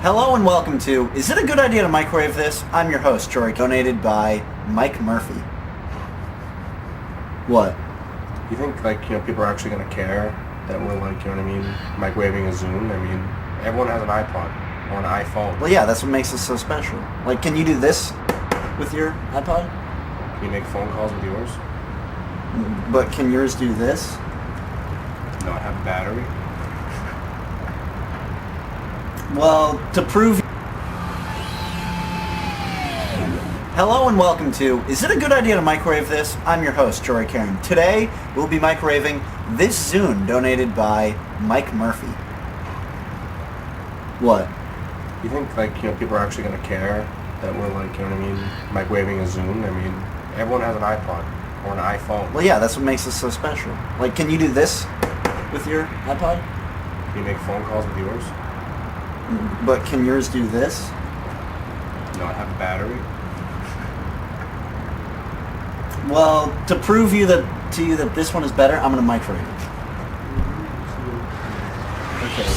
Hello and welcome to Is It a Good Idea to Microwave This? I'm your host, Jory, donated by Mike Murphy. What? You think, people are actually going to care that we're, microwaving a Zune? I mean, everyone has an iPod or an iPhone. Well, yeah, that's what makes us so special. Like, can you do this with your iPod? Can you make phone calls with yours? But can yours do this? Not have a battery? Well, to prove... Hello and welcome to Is It a Good Idea to Microwave This? I'm your host, Jory Karen. Today, we'll be microwaving this Zune donated by Mike Murphy. What? You think, people are actually going to care that we're, microwaving a Zune? I mean, everyone has an iPod or an iPhone. Well, yeah, that's what makes us so special. Like, can you do this with your iPod? Can you make phone calls with yours? But can yours do this? Not have a battery? Well, to prove to you that this one is better, I'm gonna microwave it. Okay.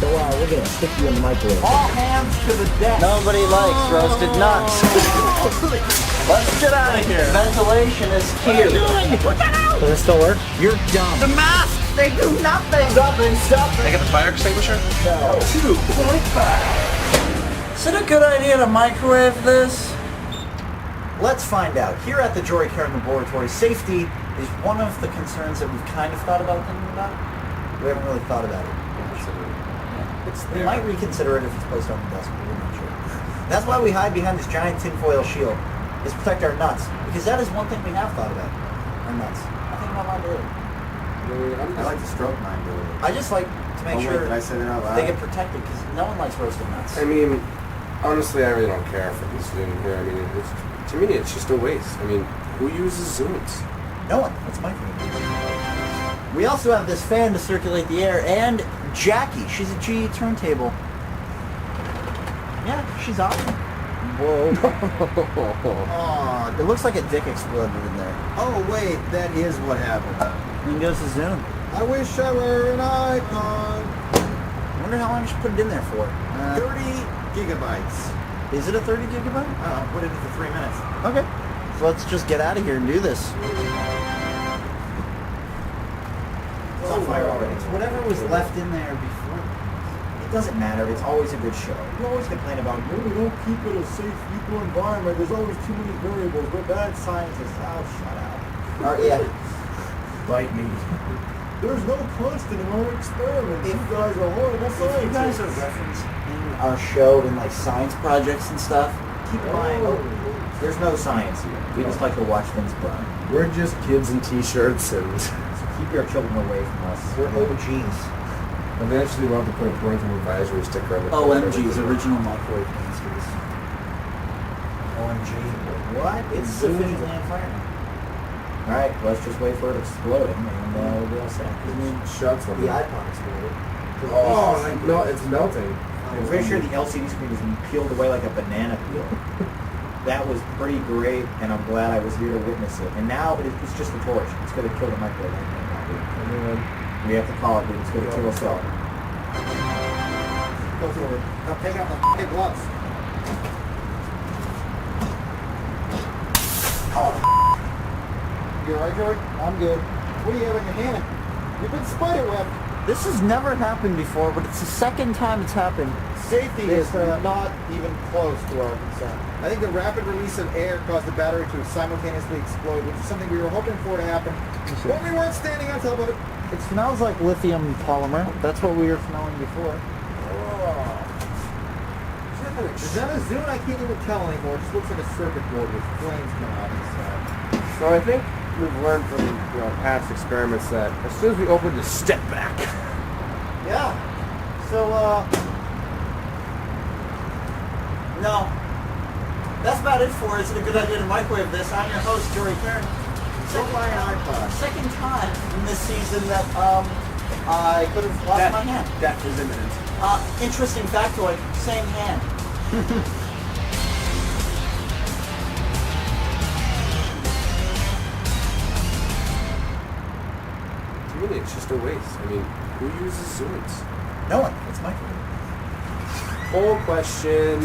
So we're gonna stick you in the microwave. All hands to the deck. Nobody likes roasted nuts. Let's get out of here. Ventilation is key. Does this still work? You're dumb. The masks, they do nothing. Stop. Can I get the fire extinguisher? No. 2.5. Is it a good idea to microwave this? Let's find out. Here at the Jory Karen Laboratory, safety is one of the concerns that we've kind of thought about thinking about. We haven't really thought about it. We might reconsider it if it's placed on the desk, but we're not sure. That's why we hide behind this giant tinfoil shield, is protect our nuts. Because that is one thing we have thought about. Our nuts. I think about mine daily. I like to stroke mine daily. I just like to make sure did I say that out loud? they get protected, because no one likes roasted nuts. I mean, honestly, I really don't care for this Zune here. I mean, to me, it's just a waste. I mean, who uses Zunes? No one. That's my favorite. We also have this fan to circulate the air, and Jackie. She's a GE turntable. Yeah, she's awesome. Whoa. Aw, it looks like a dick exploded in there. Oh wait, that is what happened. And goes to Zoom. I wish I were an icon. I wonder how long you should put it in there for. 30 gigabytes. Is it a 30 gigabyte? I'll put it in for 3 minutes. Okay. So let's just get out of here and do this. It's on fire already. It's whatever was left in there before. It doesn't matter. It's always a good show. You always complain about, no, we don't keep it a safe, equal environment. There's always too many variables. We're bad scientists. Oh, shut up. Yeah. Bite me. There's no constant in our experiments. You guys are horrible scientists. If you guys are referencing our show in like science projects and stuff, keep in mind, there's no science here. We just like to watch things burn. We're just kids in t-shirts, and So keep your children away from us. We're OGs. eventually we'll have to put a parental advisory sticker on the OMGs, original microwave gangsters. OMG. What? It's sufficiently on fire now. Alright, let's just wait for it exploding and we'll be all set. Shots on The iPod exploded. Oh, no, it's melting. I'm pretty sure the LCD screen is peeled away like a banana peel. That was pretty great, and I'm glad I was here to witness it. And now it's just a torch. It's going to kill the microwave. We have to call it, dude. It's going to kill us all. Go forward. Now take out the f***ing gloves. Oh, you alright, Joey? I'm good. What do you have in your hand? You've been spiderwebbed. This has never happened before, but it's the second time it's happened. Safety is not even close to our concern. I think the rapid release of air caused the battery to simultaneously explode, which is something we were hoping for to happen, but we weren't standing on top of it. It smells like lithium polymer. That's what we were smelling before. Is that a Zune? I can't even tell anymore. It just looks like a circuit board with flames coming out inside. So I think we've learned from past experiments that as soon as we open, just step back. Yeah. So, no. That's about it for Is It a Good Idea to Microwave This? I'm your host, Jory Karen. Don't buy an iPod. Second time in this season that I could have lost my hand. Death is imminent. Interesting factoid, same hand. To me, it's just a waste. I mean, who uses Zunes? No one. It's microwave. poll question.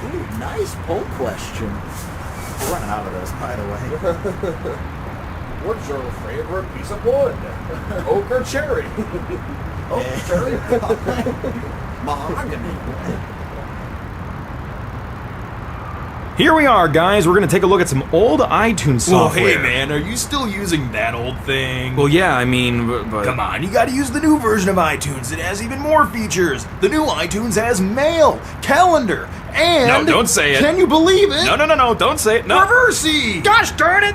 Ooh, nice poll question. We're running out of those, by the way. What's your favorite piece of wood? Oak or cherry? Oh, cherry. Mahogany. Here we are, guys. We're gonna take a look at some old iTunes Well, software. hey man, are you still using that old thing? Well, yeah, I mean, but Come on, you gotta use the new version of iTunes. It has even more features. The new iTunes has mail, calendar, and... No, don't say it. Can you believe it? No, don't say it. No. Reversey! Gosh darn it!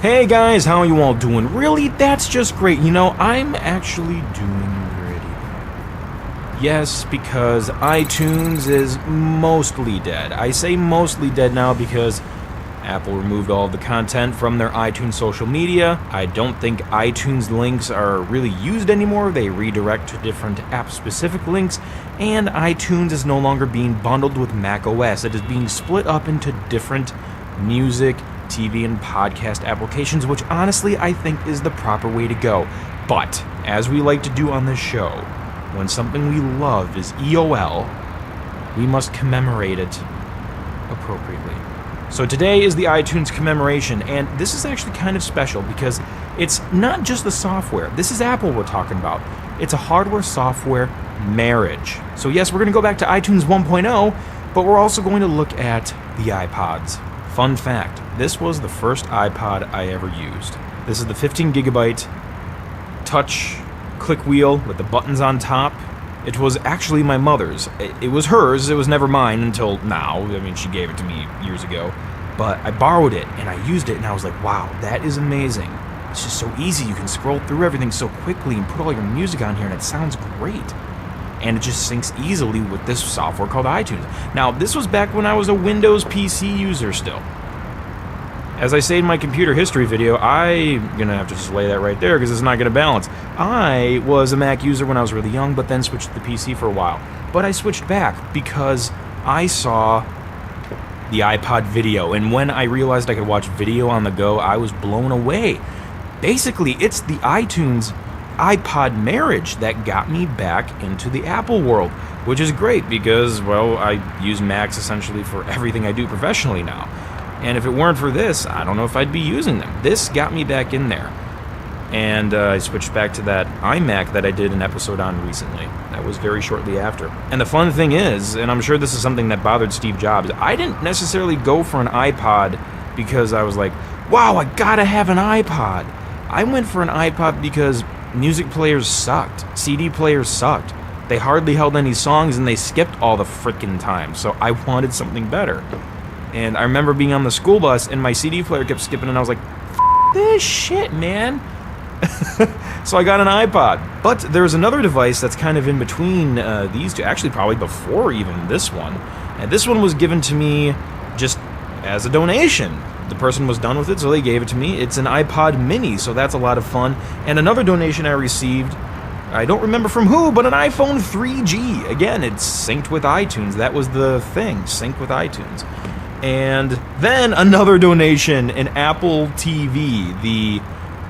Hey guys, how are you all doing? Really? That's just great. You know, I'm actually doing pretty good. Yes, because iTunes is mostly dead. I say mostly dead now because Apple removed all of the content from their iTunes social media. I don't think iTunes links are really used anymore. They redirect to different app-specific links, and iTunes is no longer being bundled with macOS. It is being split up into different music, TV, and podcast applications, which honestly I think is the proper way to go. But, as we like to do on this show, when something we love is EOL, we must commemorate it appropriately. So today is the iTunes commemoration, and this is actually kind of special because it's not just the software. This is Apple we're talking about. It's a hardware-software marriage. So yes, we're going to go back to iTunes 1.0, but we're also going to look at the iPods. Fun fact, this was the first iPod I ever used. This is the 15 gigabyte touch click wheel with the buttons on top. It was actually my mother's. It was hers, it was never mine until now. I mean, she gave it to me years ago. But I borrowed it and I used it and I was like, wow, that is amazing. It's just so easy, you can scroll through everything so quickly and put all your music on here and it sounds great. And it just syncs easily with this software called iTunes. Now, this was back when I was a Windows PC user still. As I say in my computer history video, I'm gonna have to just lay that right there because it's not gonna balance. I was a Mac user when I was really young, but then switched to the PC for a while. But I switched back because I saw the iPod video, and when I realized I could watch video on the go, I was blown away. Basically, it's the iTunes iPod marriage that got me back into the Apple world, which is great because, well, I use Macs essentially for everything I do professionally now. And if it weren't for this, I don't know if I'd be using them. This got me back in there. And I switched back to that iMac that I did an episode on recently. That was very shortly after. And the fun thing is, and I'm sure this is something that bothered Steve Jobs, I didn't necessarily go for an iPod because I was like, wow, I gotta have an iPod. I went for an iPod because music players sucked. CD players sucked. They hardly held any songs and they skipped all the frickin' time. So I wanted something better. And I remember being on the school bus and my CD player kept skipping and I was like, F this shit, man. So I got an iPod. But there's another device that's kind of in between these two, actually probably before even this one. And this one was given to me just as a donation. The person was done with it, so they gave it to me. It's an iPod mini, so that's a lot of fun. And another donation I received, I don't remember from who, but an iPhone 3G. Again, it's synced with iTunes. That was the thing, sync with iTunes. And then another donation, an Apple TV, the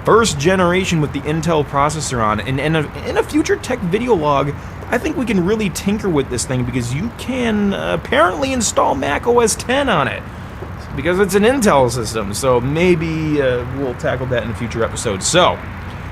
first generation with the Intel processor on. And in a future tech video log, I think we can really tinker with this thing because you can apparently install Mac OS X on it. Because it's an Intel system, so maybe we'll tackle that in a future episode. So,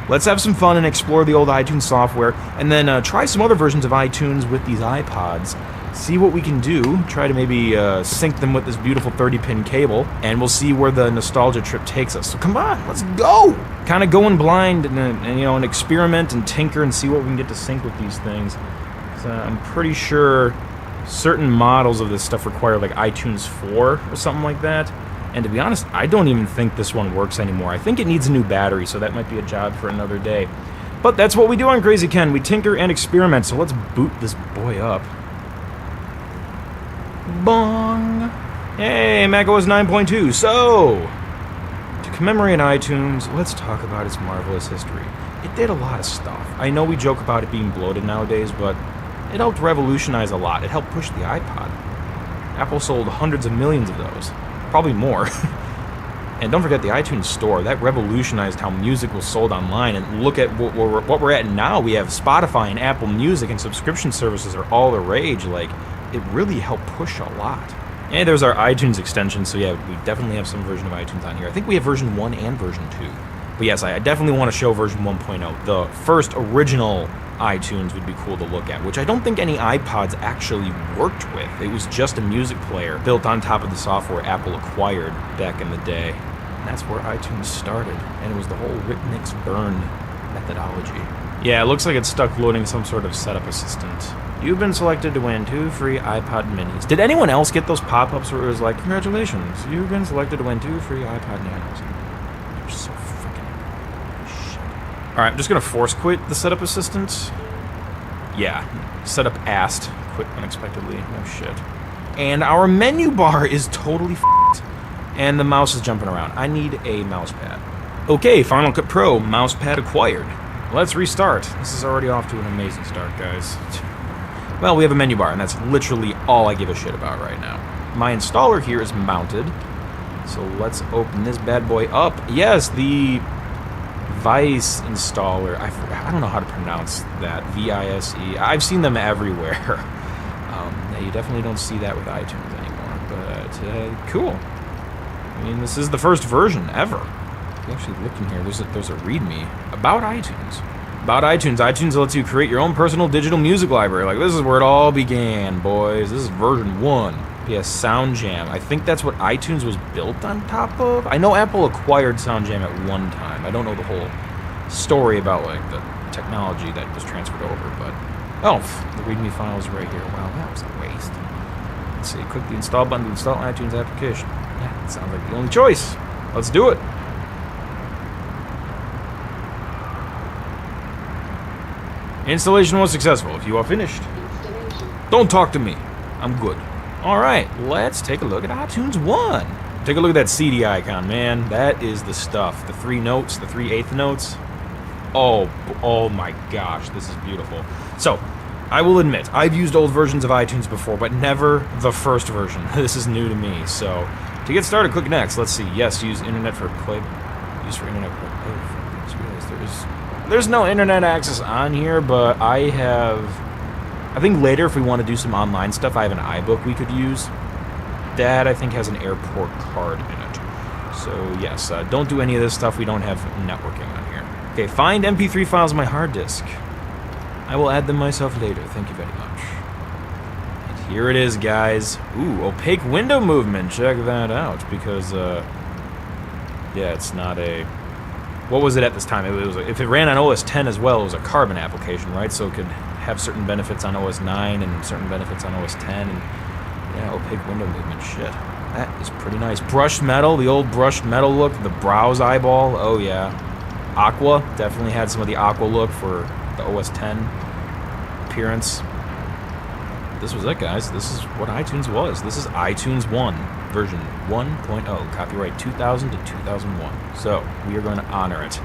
let's have some fun and explore the old iTunes software, and then try some other versions of iTunes with these iPods. See what we can do, try to maybe sync them with this beautiful 30-pin cable, and we'll see where the nostalgia trip takes us. So come on, let's go! Kind of going blind and experiment and tinker and see what we can get to sync with these things. So I'm pretty sure certain models of this stuff require like iTunes 4 or something like that. And to be honest, I don't even think this one works anymore. I think it needs a new battery, so that might be a job for another day. But that's what we do on Crazy Ken. We tinker and experiment, so let's boot this boy up. Bong! Hey, macOS 9.2. So, to commemorate iTunes, let's talk about its marvelous history. It did a lot of stuff. I know we joke about it being bloated nowadays, but it helped revolutionize a lot. It helped push the iPod. Apple sold hundreds of millions of those, probably more. And don't forget the iTunes Store. That revolutionized how music was sold online. And look at what we're at now. We have Spotify and Apple Music, and subscription services are all the rage. Like, it really helped push a lot. And there's our iTunes extension. So yeah, we definitely have some version of iTunes on here. I think we have version 1 and version 2. But yes, I definitely want to show version 1.0. The first original iTunes would be cool to look at, which I don't think any iPods actually worked with. It was just a music player built on top of the software Apple acquired back in the day. And that's where iTunes started, and it was the whole rip, mix, burn methodology. Yeah, it looks like it's stuck loading some sort of setup assistant. You've been selected to win 2 free iPod minis. Did anyone else get those pop-ups where it was like, congratulations, you've been selected to win 2 free iPod nanos? You're so freaking shit. Alright, I'm just gonna force quit the setup assistant. Yeah, setup asked, quit unexpectedly, no shit. And our menu bar is totally f***ed. And the mouse is jumping around. I need a mouse pad. Okay, Final Cut Pro, mouse pad acquired. Let's restart. This is already off to an amazing start, guys. Well, we have a menu bar, and that's literally all I give a shit about right now. My installer here is mounted, so let's open this bad boy up. Yes, the Vice installer. I don't know how to pronounce that. V-I-S-E. I've seen them everywhere. Yeah, you definitely don't see that with iTunes anymore, but cool. I mean, this is the first version ever. If you actually look in here, there's a README about iTunes. About iTunes. iTunes lets you create your own personal digital music library. Like, this is where it all began, boys. This is version 1. Yes, Sound Jam. I think that's what iTunes was built on top of. I know Apple acquired Sound Jam at one time. I don't know the whole story about, like, the technology that was transferred over, but... Oh, the README file is right here. Wow, that was a waste. Let's see. Click the install button to install iTunes application. Yeah, sounds like the only choice. Let's do it. Installation was successful. If you are finished, don't talk to me. I'm good. All right, let's take a look at iTunes 1. Take a look at that CD icon, man. That is the stuff. The 3 notes, the 3/8 notes. Oh my gosh, this is beautiful. So, I will admit, I've used old versions of iTunes before, but never the first version. This is new to me, so... To get started, click next. Let's see. Yes, use internet for play. Use for internet. There's no internet access on here, but I think later, if we want to do some online stuff, I have an iBook we could use. That I think has an airport card in it. So yes, don't do any of this stuff. We don't have networking on here. Okay, find MP3 files on my hard disk. I will add them myself later. Thank you very much. Here it is, guys. Ooh, opaque window movement. Check that out, because, yeah, it's not a... What was it at this time? It was if it ran on OS 10 as well, it was a Carbon application, right? So it could have certain benefits on OS 9 and certain benefits on OS 10. And, yeah, opaque window movement. Shit. That is pretty nice. Brushed metal, the old brushed metal look, the browse eyeball. Oh, yeah. Aqua. Definitely had some of the Aqua look for the OS 10 appearance. This was it, guys. This is what iTunes was. This is iTunes 1, version 1.0, copyright 2000 to 2001. So, we are going to honor it.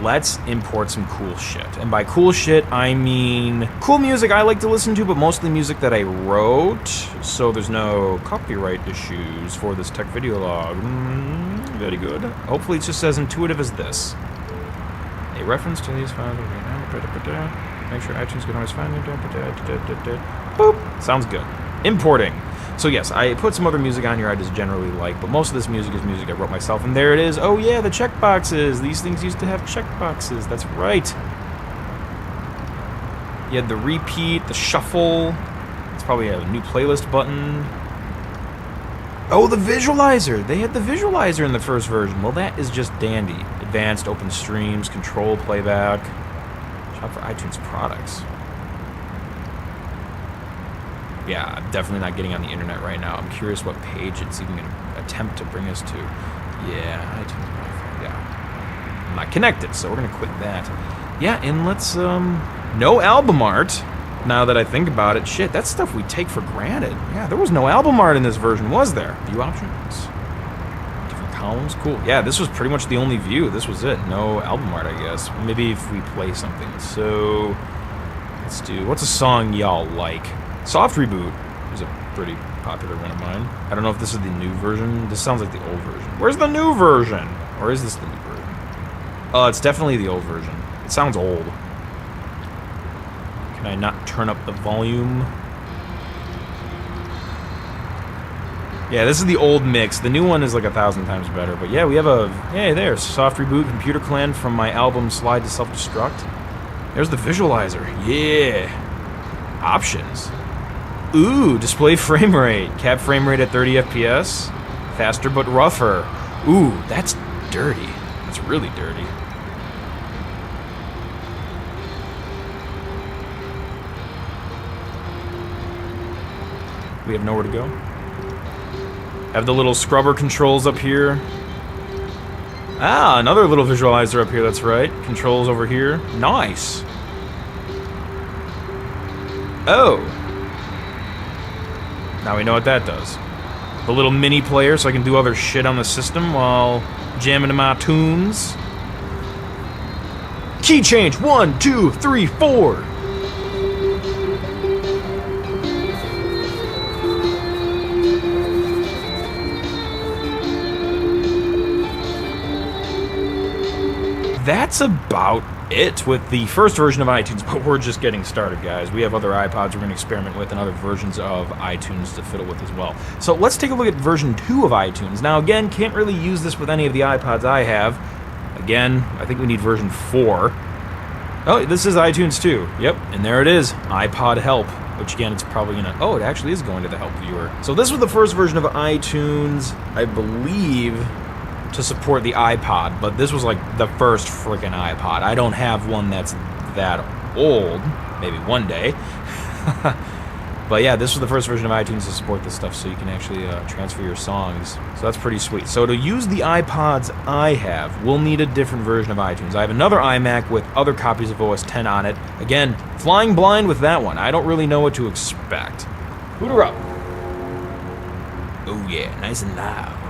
Let's import some cool shit. And by cool shit, I mean cool music I like to listen to, but mostly music that I wrote, so there's no copyright issues for this tech video log. Very good. Hopefully it's just as intuitive as this. A reference to these files. Make sure iTunes can always find it. Boop. Sounds good. Importing. So yes, I put some other music on here I just generally like, but most of this music is music I wrote myself. And there it is. Oh yeah, the checkboxes. These things used to have checkboxes. That's right. You had the repeat, the shuffle. It's probably a new playlist button. Oh, the visualizer. They had the visualizer in the first version. Well, that is just dandy. Advanced open streams, control playback. Shop for iTunes products. Yeah, I'm definitely not getting on the internet right now. I'm curious what page it's even going to attempt to bring us to. Yeah, iTunes Wi-Fi, yeah. I'm not connected, so we're going to quit that. Yeah, and let's, no album art. Now that I think about it, shit, that's stuff we take for granted. Yeah, there was no album art in this version, was there? View options. Different columns, cool. Yeah, this was pretty much the only view. This was it. No album art, I guess. Maybe if we play something. So... Let's do, what's a song y'all like? Soft Reboot is a pretty popular one of mine. I don't know if this is the new version. This sounds like the old version. Where's the new version? Or is this the new version? Oh, it's definitely the old version. It sounds old. Can I not turn up the volume? Yeah, this is the old mix. The new one is like 1,000 times better. But yeah, we have a... Hey, there's Soft Reboot Computer Clan from my album Slide to Self-Destruct. There's the visualizer. Yeah. Options. Ooh, display frame rate. Cap frame rate at 30 FPS. Faster but rougher. Ooh, that's dirty. That's really dirty. We have nowhere to go. Have the little scrubber controls up here. Ah, another little visualizer up here, that's right. Controls over here. Nice. Oh. Now we know what that does. The little mini player so I can do other shit on the system while jamming to my tunes. Key change. 1, 2, 3, 4. That's about it with the first version of iTunes, but we're just getting started, guys. We have other iPods we're going to experiment with and other versions of iTunes to fiddle with as well. So let's take a look at version 2 of iTunes. Now, again, can't really use this with any of the iPods I have. Again, I think we need version 4. Oh, this is iTunes 2. Yep, and there it is, iPod Help, which again, it's probably going to... Oh, it actually is going to the Help viewer. So this was the first version of iTunes, I believe, to support the iPod, but this was like the first freaking iPod. I don't have one that's that old, maybe one day. But yeah, this was the first version of iTunes to support this stuff, so you can actually transfer your songs. So that's pretty sweet. So to use the iPods I have, we'll need a different version of iTunes. I have another iMac with other copies of OS X on it. Again, flying blind with that one. I don't really know what to expect. Boot her up. Oh yeah, nice and loud.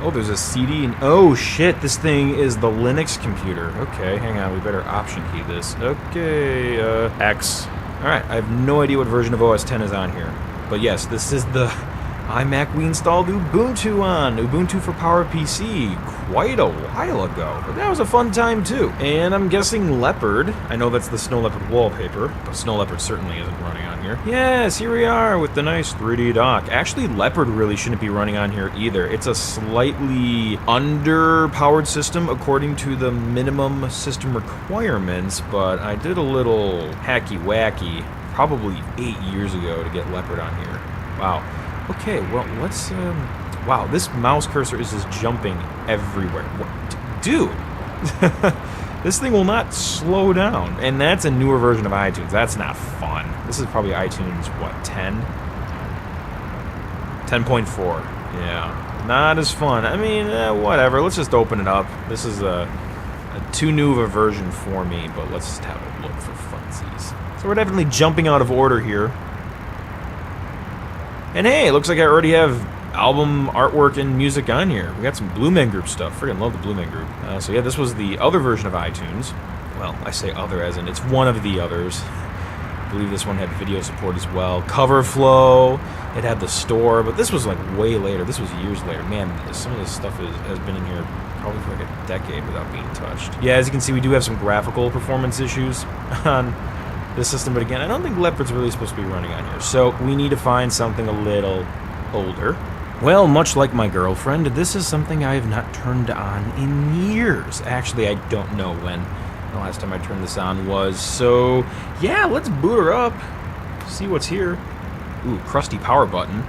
Oh, there's a CD, and oh shit, this thing is the Linux computer. Okay, hang on, we better option key this. Okay, X. Alright, I have no idea what version of OS X is on here. But yes, this is the iMac we installed Ubuntu on. Ubuntu for PowerPC quite a while ago. But that was a fun time too. And I'm guessing Leopard. I know that's the Snow Leopard wallpaper, but Snow Leopard certainly isn't running on here. Yes, here we are with the nice 3D dock. Actually, Leopard really shouldn't be running on here either. It's a slightly underpowered system according to the minimum system requirements, but I did a little hacky-wacky probably 8 years ago to get Leopard on here. Wow. Okay, well, let's, wow, this mouse cursor is just jumping everywhere. What? Dude! This thing will not slow down. And that's a newer version of iTunes. That's not fun. This is probably iTunes, what, 10? 10.4. Yeah. Not as fun. I mean, whatever. Let's just open it up. This is a too new of a version for me, but let's just have a look for funsies. So we're definitely jumping out of order here. And hey, it looks like I already have album artwork and music on here. We got some Blue Man Group stuff. Friggin' love the Blue Man Group. So yeah, this was the other version of iTunes. Well, I say other as in it's one of the others. I believe this one had video support as well. Cover flow. It had the store, but this was like way later. This was years later. Man, some of this stuff has been in here probably for like a decade without being touched. Yeah, as you can see, we do have some graphical performance issues on this system, but again, I don't think Leopard's really supposed to be running on here, so we need to find something a little older. Well, much like my girlfriend, this is something I have not turned on in years. Actually, I don't know when the last time I turned this on was, so yeah, let's boot her up, see what's here. Ooh, crusty power button.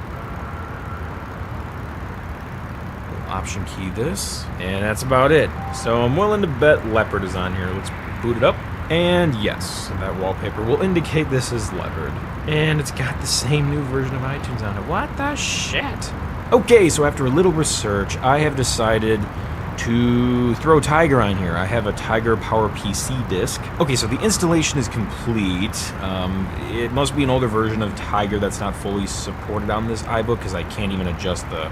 We'll option key this, and that's about it. So I'm willing to bet Leopard is on here. Let's boot it up. And yes, that wallpaper will indicate this is Leopard. And it's got the same new version of iTunes on it. What the shit? Okay, so after a little research, I have decided to throw Tiger on here. I have a Tiger PowerPC disc. Okay, so the installation is complete. It must be an older version of Tiger that's not fully supported on this iBook because I can't even adjust the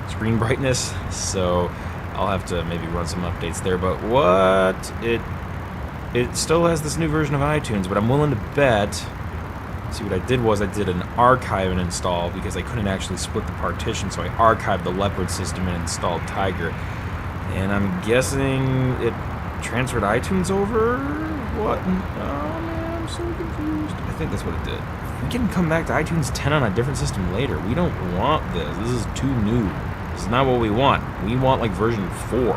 screen brightness. So I'll have to maybe run some updates there. But what it it still has this new version of iTunes, but I'm willing to bet. See, what I did was I did an archive and install because I couldn't actually split the partition, so I archived the Leopard system and installed Tiger. And I'm guessing it transferred iTunes over? What? Oh man, I'm so confused. I think that's what it did. We can come back to iTunes 10 on a different system later. We don't want this. This is too new. This is not what we want. We want like version 4,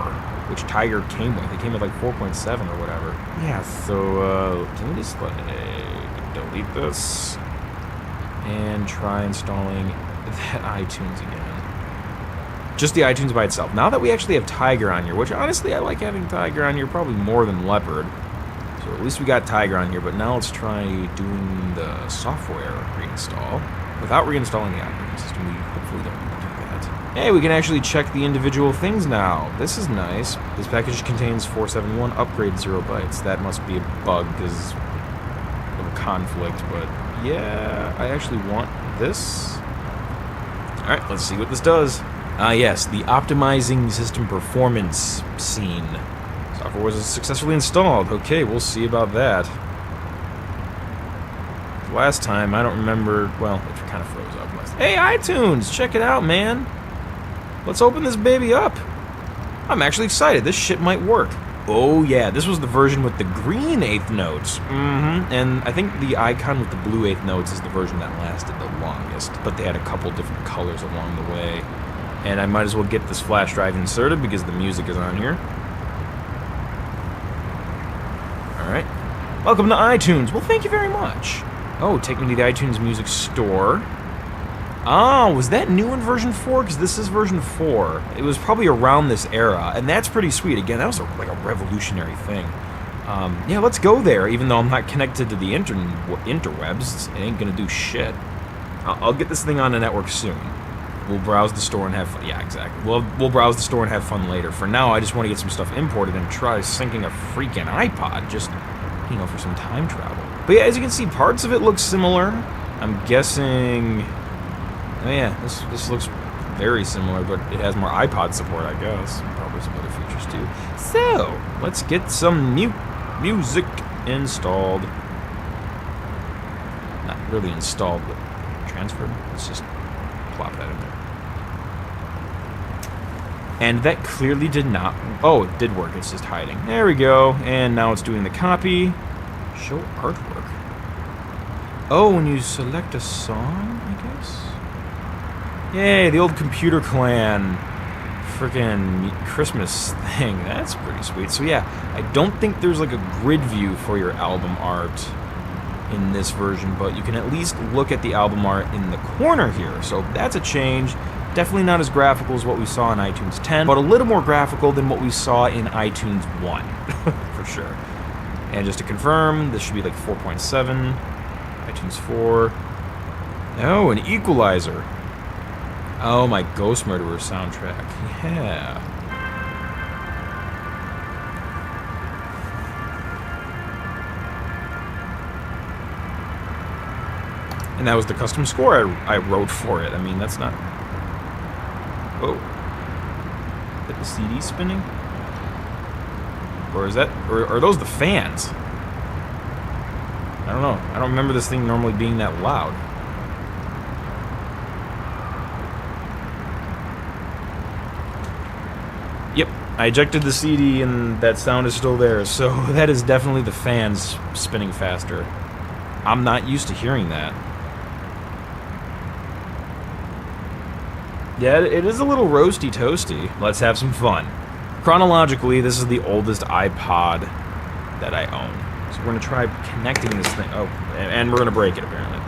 which Tiger came with. It came with like 4.7 or whatever. Yeah, so can we just delete this and try installing that iTunes again? Just the iTunes by itself. Now that we actually have Tiger on here, which honestly I like having Tiger on here probably more than Leopard. So at least we got Tiger on here, but now let's try doing the software reinstall. Without reinstalling the operating system, we hopefully don't need to do that. Hey, we can actually check the individual things now. This is nice. This package contains 471, upgrade 0 bytes. That must be a bug because of a conflict, but yeah, I actually want this. Alright, let's see what this does. Ah yes, the optimizing system performance scene. Software was successfully installed. Okay, we'll see about that. Last time, I don't remember... Well, it kind of froze up last time. Hey, iTunes! Check it out, man! Let's open this baby up! I'm actually excited. This shit might work. Oh, yeah, this was the version with the green eighth notes. And I think the icon with the blue eighth notes is the version that lasted the longest. But they had a couple different colors along the way. And I might as well get this flash drive inserted because the music is on here. Alright. Welcome to iTunes. Well, thank you very much. Oh, take me to the iTunes Music Store. Oh, was that new in version 4? Because this is version 4. It was probably around this era, and that's pretty sweet. Again, that was like a revolutionary thing. Yeah, let's go there, even though I'm not connected to the interwebs. It ain't gonna do shit. I'll get this thing on the network soon. We'll browse the store and have fun. Yeah, exactly. We'll browse the store and have fun later. For now, I just want to get some stuff imported and try syncing a freaking iPod, just, you know, for some time travel. But yeah, as you can see, parts of it look similar. I'm guessing... Oh yeah, this looks very similar, but it has more iPod support, I guess. Probably some other features too. So, let's get some music installed. Not really installed, but transferred. Let's just plop that in there. And that clearly did not... Oh, it did work. It's just hiding. There we go. And now it's doing the copy. Show artwork. Oh, when you select a song, I guess? Yay, the old Computer Clan frickin' Christmas thing. That's pretty sweet. So yeah, I don't think there's like a grid view for your album art in this version, but you can at least look at the album art in the corner here. So that's a change. Definitely not as graphical as what we saw in iTunes 10, but a little more graphical than what we saw in iTunes 1, for sure. And just to confirm, this should be like 4.7, iTunes 4. Oh, an equalizer. Oh, my Ghost Murderer soundtrack. Yeah. And that was the custom score I wrote for it. I mean, that's not... Whoa. Is that the CD spinning? Or is that... Or are those the fans? I don't know. I don't remember this thing normally being that loud. Yep. I ejected the CD and that sound is still there. So that is definitely the fans spinning faster. I'm not used to hearing that. Yeah, it is a little roasty toasty. Let's have some fun. Chronologically, this is the oldest iPod that I own. So we're going to try connecting this thing. Oh, and we're going to break it, apparently.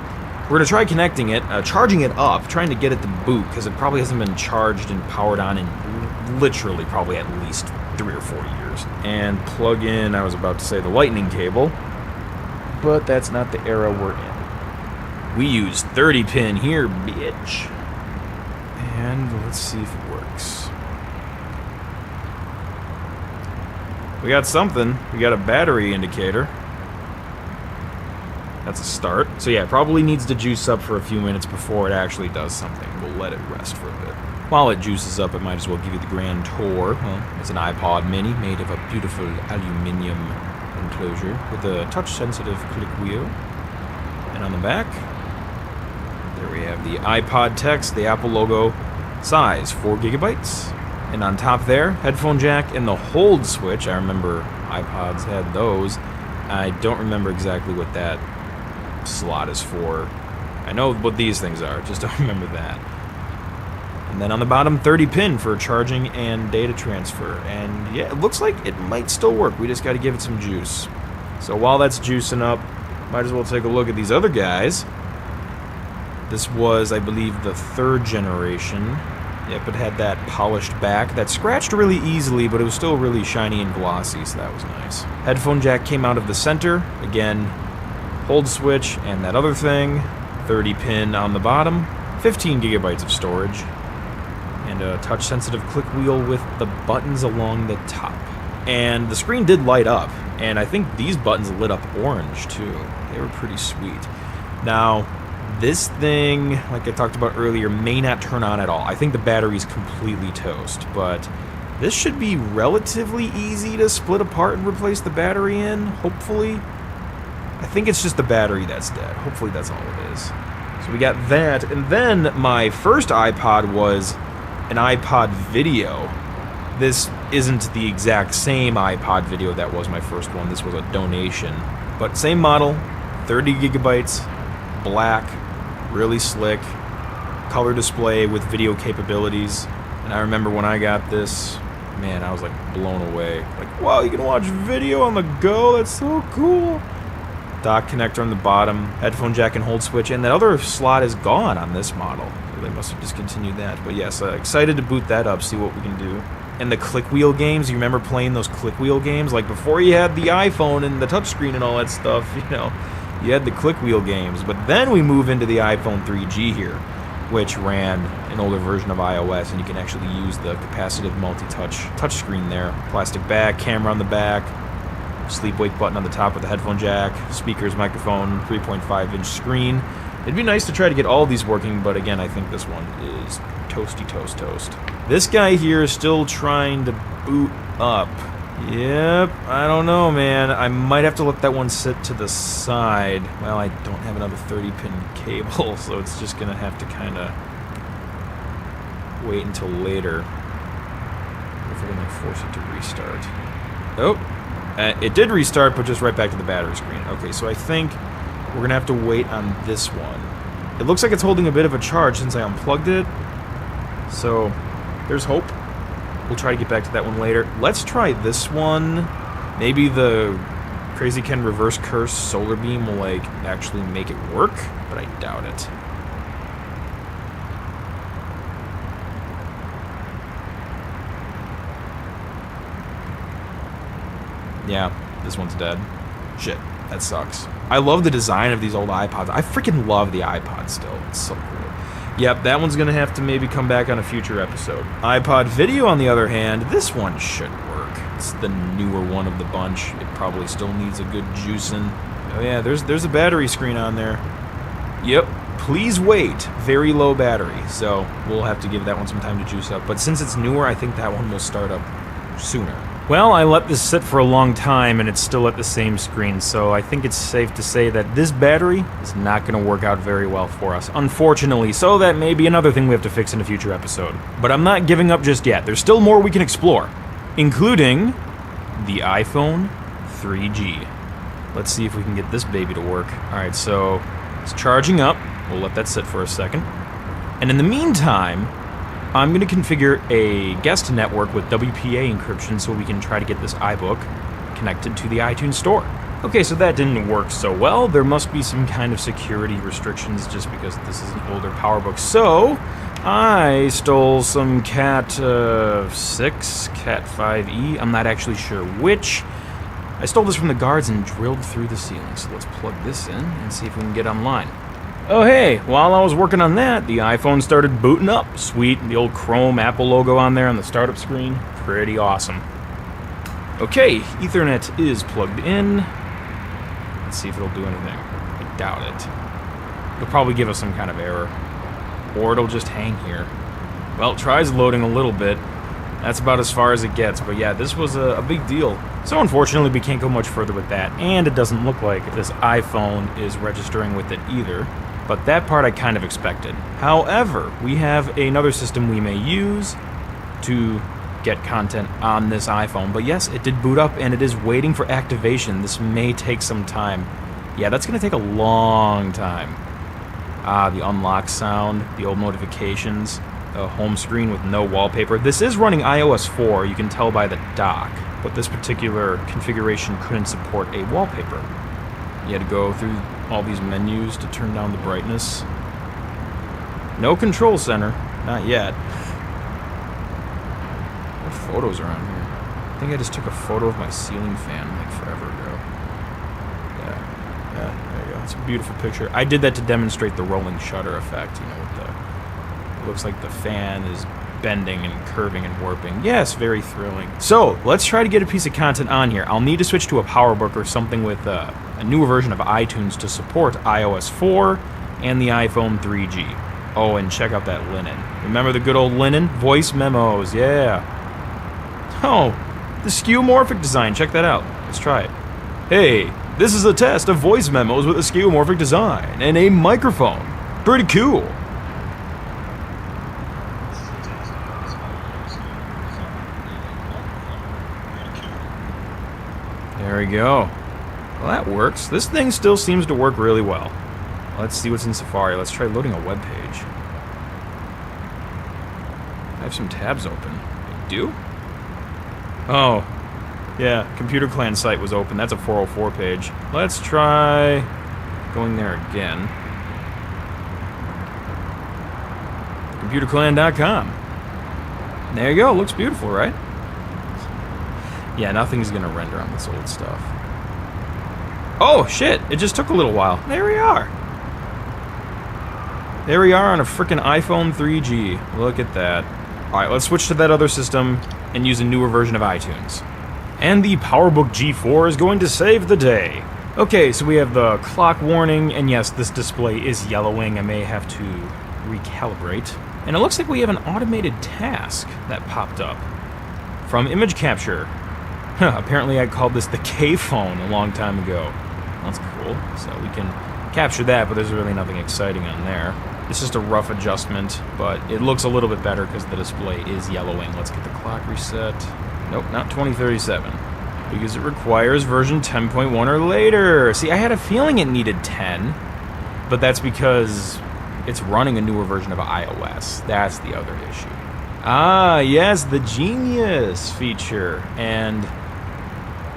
We're going to try connecting it, charging it up, trying to get it to boot, because it probably hasn't been charged and powered on in literally probably at least 3 or 4 years. And plug in, I was about to say the lightning cable, but that's not the era we're in. We use 30-pin here, bitch. And let's see if it works. We got something. We got a battery indicator. That's a start. So yeah, it probably needs to juice up for a few minutes before it actually does something. We'll let it rest for a bit. While it juices up, it might as well give you the grand tour. Well, it's an iPod mini made of a beautiful aluminium and enclosure with a touch-sensitive click wheel. And on the back, there we have the iPod text, the Apple logo, size 4 gigabytes. And on top there, headphone jack and the hold switch. I remember iPods had those. I don't remember exactly what that slot is for. I know what these things are, just don't remember that. And then on the bottom, 30 pin for charging and data transfer. And yeah, it looks like it might still work. We just got to give it some juice. So while that's juicing up, might as well take a look at these other guys. This was, I believe, the 3rd generation. Yep, it had that polished back that scratched really easily, but it was still really shiny and glossy, so that was nice. Headphone jack came out of the center. Again, hold switch and that other thing. 30 pin on the bottom. 15 gigabytes of storage. And a touch-sensitive click wheel with the buttons along the top. And the screen did light up, and I think these buttons lit up orange, too. They were pretty sweet. Now, this thing, like I talked about earlier, may not turn on at all. I think the battery's completely toast, but this should be relatively easy to split apart and replace the battery in, hopefully. I think it's just the battery that's dead. Hopefully that's all it is. So we got that, and then my first iPod was an iPod video. This isn't the exact same iPod video that was my first one. This was a donation. But same model, 30 gigabytes, black, really slick, color display with video capabilities. And I remember when I got this, man, I was like blown away. Like, wow, you can watch video on the go? That's so cool. Dock connector on the bottom, headphone jack and hold switch, and that other slot is gone on this model. They must have discontinued that. But yes, excited to boot that up, see what we can do. And the click wheel games, you remember playing those click wheel games? Like before you had the iPhone and the touchscreen and all that stuff, you know, you had the click wheel games. But then we move into the iPhone 3G here, which ran an older version of iOS, and you can actually use the capacitive multi-touch touchscreen there. Plastic back, camera on the back, sleep-wake button on the top with the headphone jack, speakers, microphone, 3.5-inch screen. It'd be nice to try to get all of these working, but again, I think this one is toasty toast. This guy here is still trying to boot up. Yep, I don't know, man. I might have to let that one sit to the side. Well, I don't have another 30-pin cable, so it's just gonna have to kind of wait until later. If we're gonna force it to restart. Oh, it did restart, but just right back to the battery screen. Okay, so I think we're gonna have to wait on this one. It looks like it's holding a bit of a charge since I unplugged it. So, there's hope. We'll try to get back to that one later. Let's try this one. Maybe the Crazy Ken Reverse Curse Solar Beam will, like, actually make it work, but I doubt it. Yeah, this one's dead. Shit, that sucks. I love the design of these old iPods. I freaking love the iPod still. It's so cool. Yep, that one's gonna have to maybe come back on a future episode. iPod video, on the other hand, this one should work. It's the newer one of the bunch. It probably still needs a good juicing. Oh yeah, there's a battery screen on there. Yep, please wait. Very low battery, so we'll have to give that one some time to juice up. But since it's newer, I think that one will start up sooner. Well, I let this sit for a long time and it's still at the same screen, so I think it's safe to say that this battery is not going to work out very well for us, unfortunately, so that may be another thing we have to fix in a future episode. But I'm not giving up just yet. There's still more we can explore, including the iPhone 3G. Let's see if we can get this baby to work. Alright, so it's charging up. We'll let that sit for a second. And in the meantime, I'm going to configure a guest network with WPA encryption so we can try to get this iBook connected to the iTunes Store. Okay, so that didn't work so well. There must be some kind of security restrictions just because this is an older PowerBook. So, I stole some Cat 6, Cat 5e. I'm not actually sure which. I stole this from the guards and drilled through the ceiling. So let's plug this in and see if we can get online. Oh hey, while I was working on that, the iPhone started booting up. Sweet, the old Chrome Apple logo on there on the startup screen. Pretty awesome. Okay, Ethernet is plugged in. Let's see if it'll do anything. I doubt it. It'll probably give us some kind of error. Or it'll just hang here. Well, it tries loading a little bit. That's about as far as it gets, but yeah, this was a big deal. So unfortunately, we can't go much further with that, and it doesn't look like this iPhone is registering with it either. But that part I kind of expected. However, we have another system we may use to get content on this iPhone. But yes, it did boot up, and it is waiting for activation. This may take some time. Yeah, that's going to take a long time. Ah, the unlock sound, the old notifications, the home screen with no wallpaper. This is running iOS 4, you can tell by the dock, but this particular configuration couldn't support a wallpaper. You had to go through all these menus to turn down the brightness. No control center, not yet. What photos are on here? I think I just took a photo of my ceiling fan like forever ago. Yeah, there you go. It's a beautiful picture. I did that to demonstrate the rolling shutter effect, you know, with the... It looks like the fan is bending and curving and warping. Yes, very thrilling. So, let's try to get a piece of content on here. I'll need to switch to a PowerBook or something with a newer version of iTunes to support iOS 4 and the iPhone 3G. Oh, and check out that linen. Remember the good old linen? Voice memos, yeah. Oh, the skeuomorphic design, check that out. Let's try it. Hey, this is a test of voice memos with a skeuomorphic design and a microphone. Pretty cool. There we go. Well, that works. This thing still seems to work really well. Let's see what's in Safari. Let's try loading a web page. I have some tabs open. I do? Oh, yeah. Computer Clan site was open. That's a 404 page. Let's try going there again. ComputerClan.com. There you go. Looks beautiful, right? Yeah, nothing's gonna render on this old stuff. Oh, shit! It just took a little while. There we are. There we are on a frickin' iPhone 3G. Look at that. Alright, let's switch to that other system and use a newer version of iTunes. And the PowerBook G4 is going to save the day. Okay, so we have the clock warning, and yes, this display is yellowing. I may have to recalibrate. And it looks like we have an automated task that popped up from image capture. Apparently I called this the K-phone a long time ago. That's cool. So we can capture that, but there's really nothing exciting on there. It's just a rough adjustment, but it looks a little bit better because the display is yellowing. Let's get the clock reset. Nope, not 2037. Because it requires version 10.1 or later. See, I had a feeling it needed 10, but that's because it's running a newer version of iOS. That's the other issue. Ah, yes, the Genius feature, and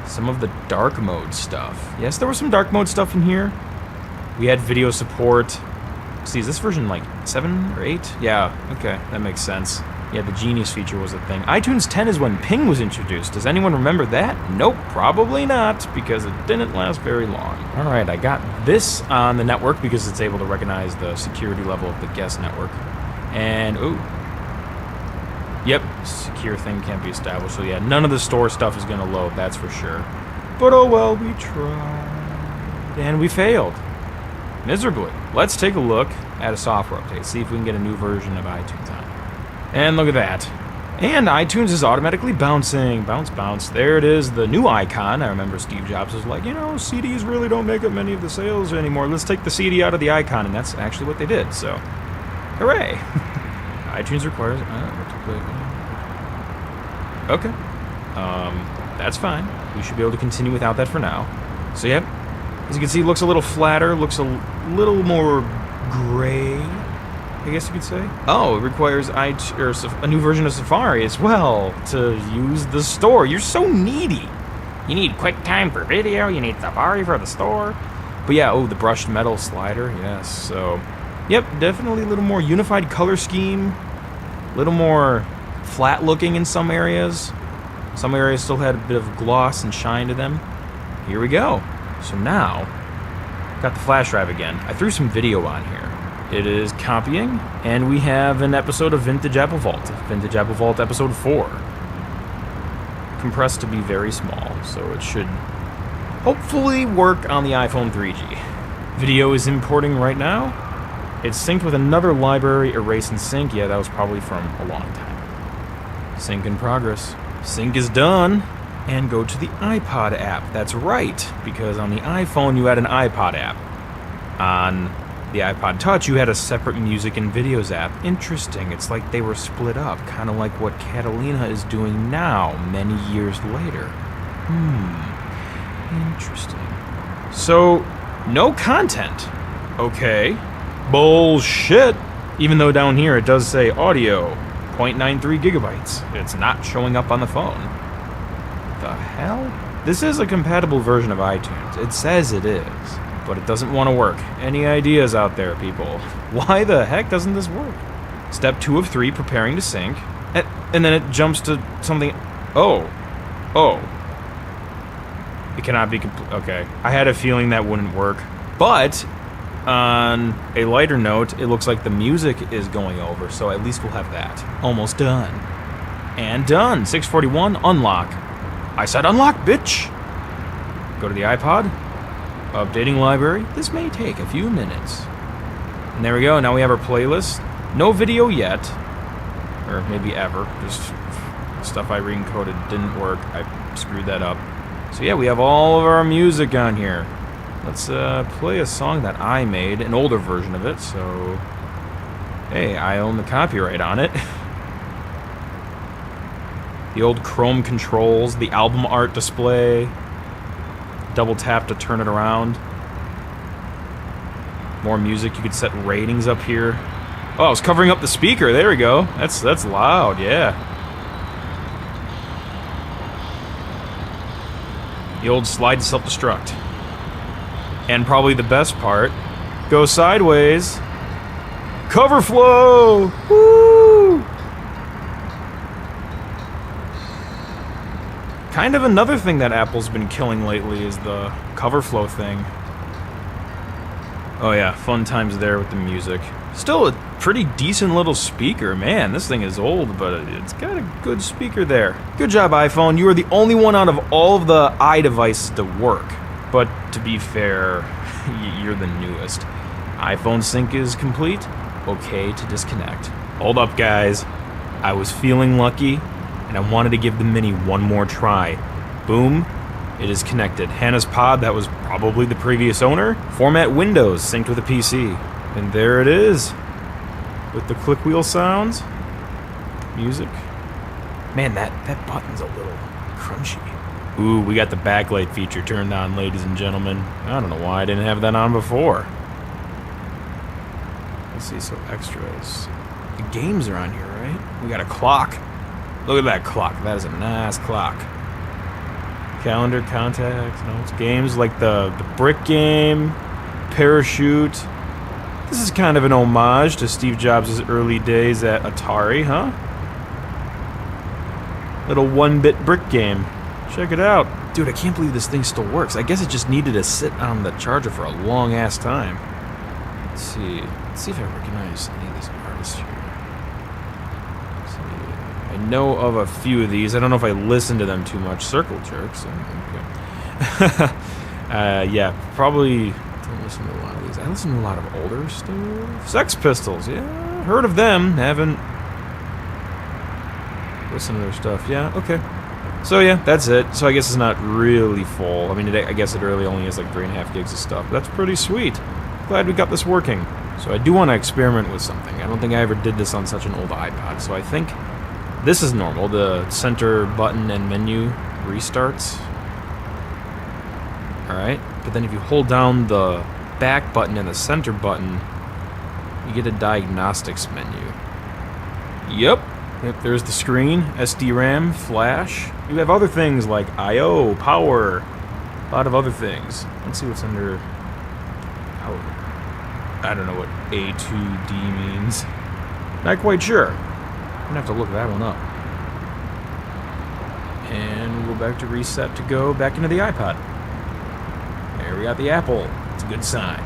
some of the dark mode stuff. Yes, there was some dark mode stuff in here. We had video support. See, is this version like 7 or 8? Yeah, okay, that makes sense. Yeah, the Genius feature was a thing. iTunes 10 is when Ping was introduced. Does anyone remember that? Nope, probably not, because it didn't last very long. Alright, I got this on the network because it's able to recognize the security level of the guest network. And, ooh. Yep, secure thing can't be established. So yeah, none of the store stuff is going to load, that's for sure. But oh well, we tried. And we failed. Miserably. Let's take a look at a software update, see if we can get a new version of iTunes on. And look at that. And iTunes is automatically bouncing. Bounce, bounce. There it is, the new icon. I remember Steve Jobs was like, you know, CDs really don't make up many of the sales anymore. Let's take the CD out of the icon. And that's actually what they did, so hooray. iTunes requires... okay. That's fine. We should be able to continue without that for now. So, yep. As you can see, it looks a little flatter, looks a little more gray, I guess you could say. Oh, it requires a new version of Safari as well to use the store. You're so needy. You need QuickTime for video, you need Safari for the store. But yeah, oh, the brushed metal slider, yes. So, yep, definitely a little more unified color scheme, a little more flat looking in some areas. Some areas still had a bit of gloss and shine to them. Here we go. So now, got the flash drive again. I threw some video on here. It is copying, and we have an episode of Vintage Apple Vault. Vintage Apple Vault episode 4. Compressed to be very small, so it should hopefully work on the iPhone 3G. Video is importing right now. It's synced with another library, Erase and Sync. Yeah, that was probably from a long time. Sync in progress. Sync is done. And go to the iPod app. That's right, because on the iPhone you had an iPod app. On the iPod Touch you had a separate music and videos app. Interesting, it's like they were split up, kind of like what Catalina is doing now, many years later. Interesting. So, no content. Okay. Bullshit. Even though down here it does say audio, 0.93 gigabytes. It's not showing up on the phone. The hell? This is a compatible version of iTunes. It says it is, but it doesn't want to work. Any ideas out there, people? Why the heck doesn't this work? Step 2 of 3, preparing to sync. And then it jumps to something... Oh. It cannot be... Okay. I had a feeling that wouldn't work. But, on a lighter note, it looks like the music is going over, so at least we'll have that. Almost done. And done. 641, unlock. I said unlock, bitch! Go to the iPod. Updating library. This may take a few minutes. And there we go. Now we have our playlist. No video yet. Or maybe ever. Just stuff I re-encoded didn't work. I screwed that up. So yeah, we have all of our music on here. Let's play a song that I made. An older version of it, so... Hey, I own the copyright on it. The old Chrome controls, the album art display. Double tap to turn it around. More music, you could set ratings up here. Oh, I was covering up the speaker, there we go. That's loud, yeah. The old slide to self-destruct. And probably the best part, go sideways. Cover flow! Woo! Kind of another thing that Apple's been killing lately is the cover flow thing. Oh yeah, fun times there with the music. Still a pretty decent little speaker. Man, this thing is old, but it's got a good speaker there. Good job, iPhone. You are the only one out of all of the iDevices to work. But to be fair, you're the newest. iPhone sync is complete. Okay to disconnect. Hold up, guys. I was feeling lucky, and I wanted to give the Mini one more try. Boom. It is connected. Hannah's pod, that was probably the previous owner. Format Windows, synced with a PC. And there it is. With the click wheel sounds. Music. Man, that button's a little crunchy. Ooh, we got the backlight feature turned on, ladies and gentlemen. I don't know why I didn't have that on before. Let's see, so extras. The games are on here, right? We got a clock. Look at that clock. That is a nice clock. Calendar, contacts, notes, games like the brick game, Parachute. This is kind of an homage to Steve Jobs' early days at Atari, huh? Little 1-bit brick game. Check it out. Dude, I can't believe this thing still works. I guess it just needed to sit on the charger for a long-ass time. Let's see. Let's see if I recognize any of these artists here. I know of a few of these. I don't know if I listen to them too much. Circle Jerks. Okay. Yeah, probably don't listen to a lot of these. I listen to a lot of older stuff. Sex Pistols, yeah. Heard of them. Haven't listened to their stuff. Yeah, okay. So yeah, that's it. So I guess it's not really full. I mean, I guess it really only has like 3.5 gigs of stuff. That's pretty sweet. Glad we got this working. So I do want to experiment with something. I don't think I ever did this on such an old iPod. So I think this is normal. The center button and menu restarts. Alright. But then if you hold down the back button and the center button, you get a diagnostics menu. Yep, there's the screen, SD-RAM, flash. You have other things like I/O, power, a lot of other things. Let's see what's under power. I don't know what A2D means. Not quite sure. I'm gonna have to look that one up. And we'll go back to reset to go back into the iPod. There we got the Apple. It's a good sign.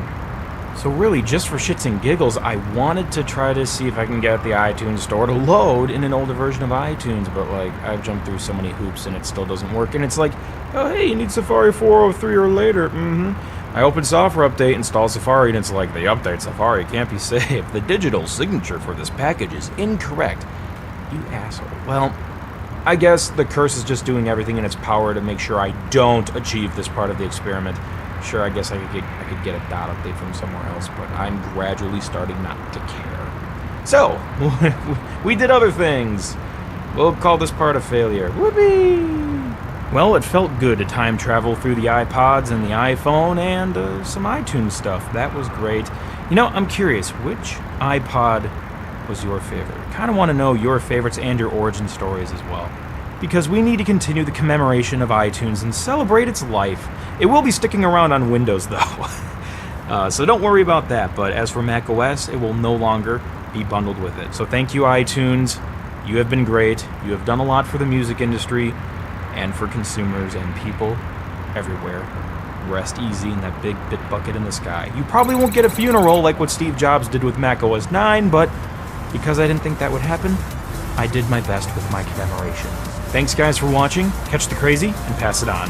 So really, just for shits and giggles, I wanted to try to see if I can get the iTunes store to load in an older version of iTunes, but like, I've jumped through so many hoops and it still doesn't work. And it's like, oh hey, you need Safari 403 or later. I open software update, install Safari, and it's like, the update Safari can't be saved. The digital signature for this package is incorrect. You asshole. Well, I guess the curse is just doing everything in its power to make sure I don't achieve this part of the experiment. Sure, I guess I could get a dot update from somewhere else, but I'm gradually starting not to care. So, we did other things. We'll call this part a failure. Whoopee! Well, it felt good to time travel through the iPods and the iPhone and some iTunes stuff. That was great. You know, I'm curious, which iPod was your favorite? Kind of want to know your favorites and your origin stories as well. Because we need to continue the commemoration of iTunes and celebrate its life. It will be sticking around on Windows, though. So don't worry about that. But as for macOS, it will no longer be bundled with it. So thank you, iTunes. You have been great. You have done a lot for the music industry and for consumers and people everywhere. Rest easy in that big bit bucket in the sky. You probably won't get a funeral like what Steve Jobs did with macOS 9, but because I didn't think that would happen, I did my best with my commemoration. Thanks guys for watching. Catch the crazy and pass it on.